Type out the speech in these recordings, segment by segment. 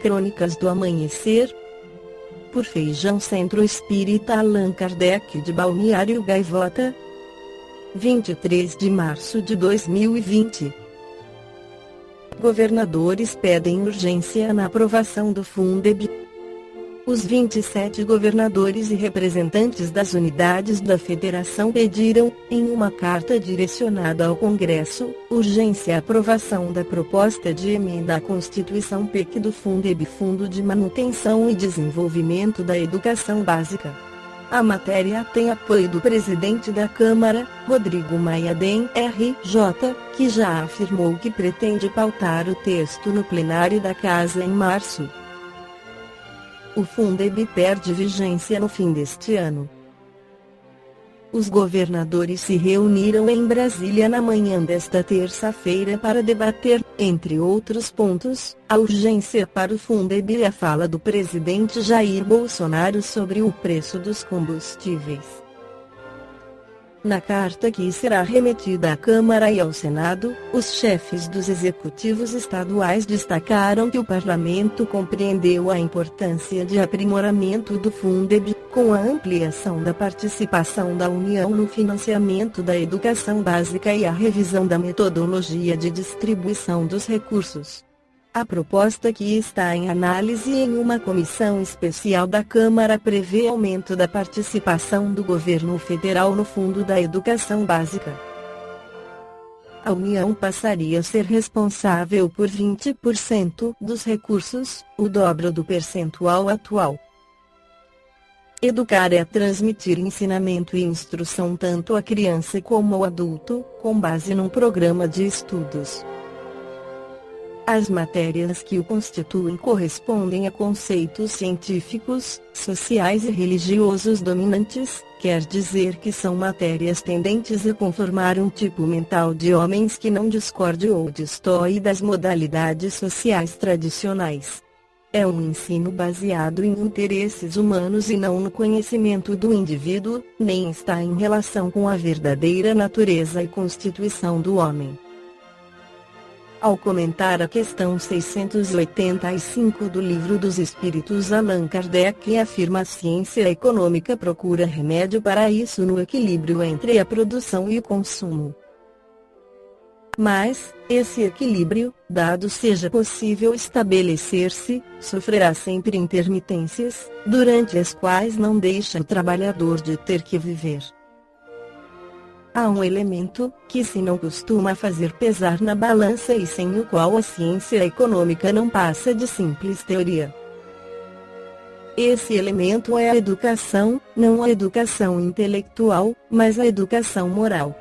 Crônicas do Amanhecer, por Feijão Centro Espírita Allan Kardec de Balneário Gaivota, 23 de março de 2020. Governadores pedem urgência na aprovação do Fundeb. Os 27 governadores e representantes das unidades da Federação pediram, em uma carta direcionada ao Congresso, urgência à aprovação da proposta de emenda à Constituição PEC do Fundeb, Fundo de Manutenção e Desenvolvimento da Educação Básica. A matéria tem apoio do presidente da Câmara, Rodrigo Maia DEM, RJ, que já afirmou que pretende pautar o texto no plenário da Casa em março. O Fundeb perde vigência no fim deste ano. Os governadores se reuniram em Brasília na manhã desta terça-feira para debater, entre outros pontos, a urgência para o Fundeb e a fala do presidente Jair Bolsonaro sobre o preço dos combustíveis. Na carta que será remetida à Câmara e ao Senado, os chefes dos executivos estaduais destacaram que o parlamento compreendeu a importância de aprimoramento do Fundeb, com a ampliação da participação da União no financiamento da educação básica e a revisão da metodologia de distribuição dos recursos. A proposta que está em análise em uma comissão especial da Câmara prevê aumento da participação do governo federal no Fundo da Educação Básica. A União passaria a ser responsável por 20% dos recursos, o dobro do percentual atual. Educar é transmitir ensinamento e instrução tanto à criança como ao adulto, com base num programa de estudos. As matérias que o constituem correspondem a conceitos científicos, sociais e religiosos dominantes, quer dizer que são matérias tendentes a conformar um tipo mental de homens que não discorde ou destoe das modalidades sociais tradicionais. É um ensino baseado em interesses humanos e não no conhecimento do indivíduo, nem está em relação com a verdadeira natureza e constituição do homem. Ao comentar a questão 685 do Livro dos Espíritos, Allan Kardec afirma: a ciência econômica procura remédio para isso no equilíbrio entre a produção e o consumo. Mas, esse equilíbrio, dado seja possível estabelecer-se, sofrerá sempre intermitências, durante as quais não deixa o trabalhador de ter que viver. Há um elemento, que se não costuma fazer pesar na balança e sem o qual a ciência econômica não passa de simples teoria. Esse elemento é a educação, não a educação intelectual, mas a educação moral.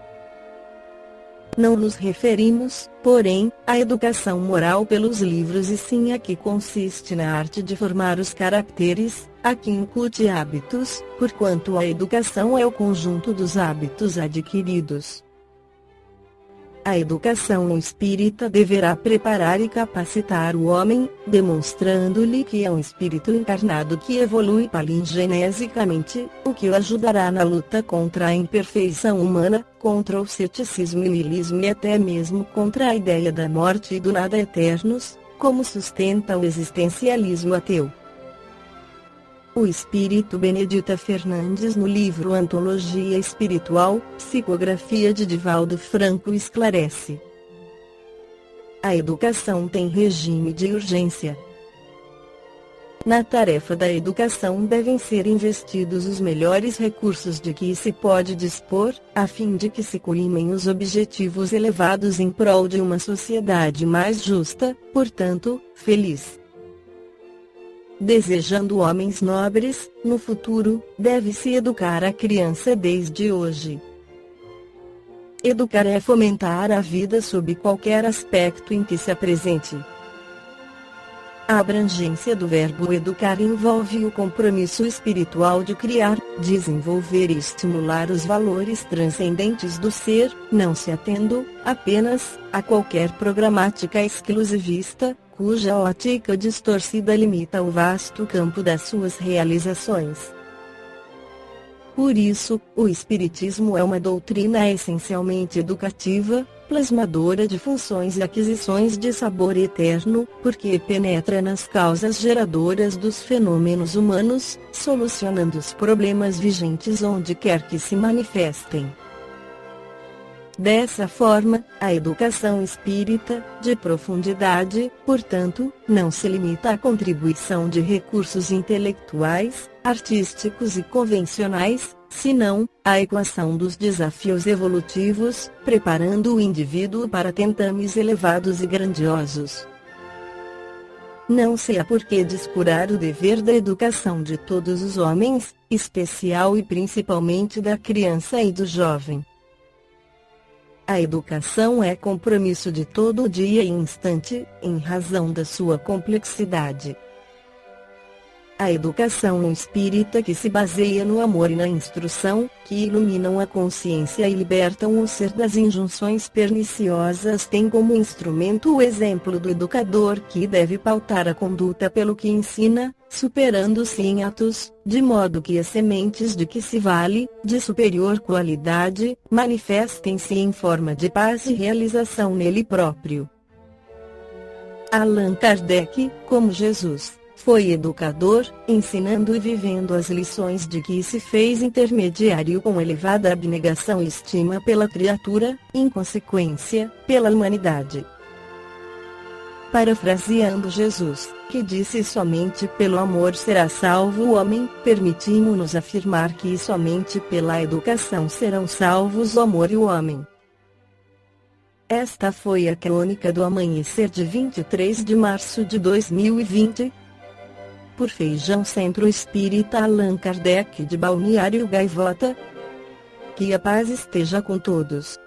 Não nos referimos, porém, à educação moral pelos livros e sim a que consiste na arte de formar os caracteres, a que incute hábitos, porquanto a educação é o conjunto dos hábitos adquiridos. A educação espírita deverá preparar e capacitar o homem, demonstrando-lhe que é um espírito encarnado que evolui palingenesicamente, o que o ajudará na luta contra a imperfeição humana, contra o ceticismo e niilismo e até mesmo contra a ideia da morte e do nada eternos, como sustenta o existencialismo ateu. O espírito Benedita Fernandes, no livro Antologia Espiritual, psicografia de Divaldo Franco, esclarece: a educação tem regime de urgência. Na tarefa da educação devem ser investidos os melhores recursos de que se pode dispor, a fim de que se cumpram os objetivos elevados em prol de uma sociedade mais justa, portanto, feliz. Desejando homens nobres, no futuro, deve-se educar a criança desde hoje. Educar é fomentar a vida sob qualquer aspecto em que se apresente. A abrangência do verbo educar envolve o compromisso espiritual de criar, desenvolver e estimular os valores transcendentes do ser, não se atendo, apenas, a qualquer programática exclusivista, cuja ótica distorcida limita o vasto campo das suas realizações. Por isso, o Espiritismo é uma doutrina essencialmente educativa, plasmadora de funções e aquisições de sabor eterno, porque penetra nas causas geradoras dos fenômenos humanos, solucionando os problemas vigentes onde quer que se manifestem. Dessa forma, a educação espírita, de profundidade, portanto, não se limita à contribuição de recursos intelectuais, artísticos e convencionais, senão, à equação dos desafios evolutivos, preparando o indivíduo para tentames elevados e grandiosos. Não se há por que descurar o dever da educação de todos os homens, especial e principalmente da criança e do jovem. A educação é compromisso de todo dia e instante, em razão da sua complexidade. A educação espírita que se baseia no amor e na instrução, que iluminam a consciência e libertam o ser das injunções perniciosas tem como instrumento o exemplo do educador que deve pautar a conduta pelo que ensina, superando-se em atos, de modo que as sementes de que se vale, de superior qualidade, manifestem-se em forma de paz e realização nele próprio. Allan Kardec, como Jesus, foi educador, ensinando e vivendo as lições de que se fez intermediário com elevada abnegação e estima pela criatura, em consequência, pela humanidade. Parafraseando Jesus, que disse somente pelo amor será salvo o homem, permitimos-nos afirmar que somente pela educação serão salvos o amor e o homem. Esta foi a crônica do amanhecer de 23 de março de 2020. Por Feijão Centro Espírita Allan Kardec de Balneário Gaivota. Que a paz esteja com todos.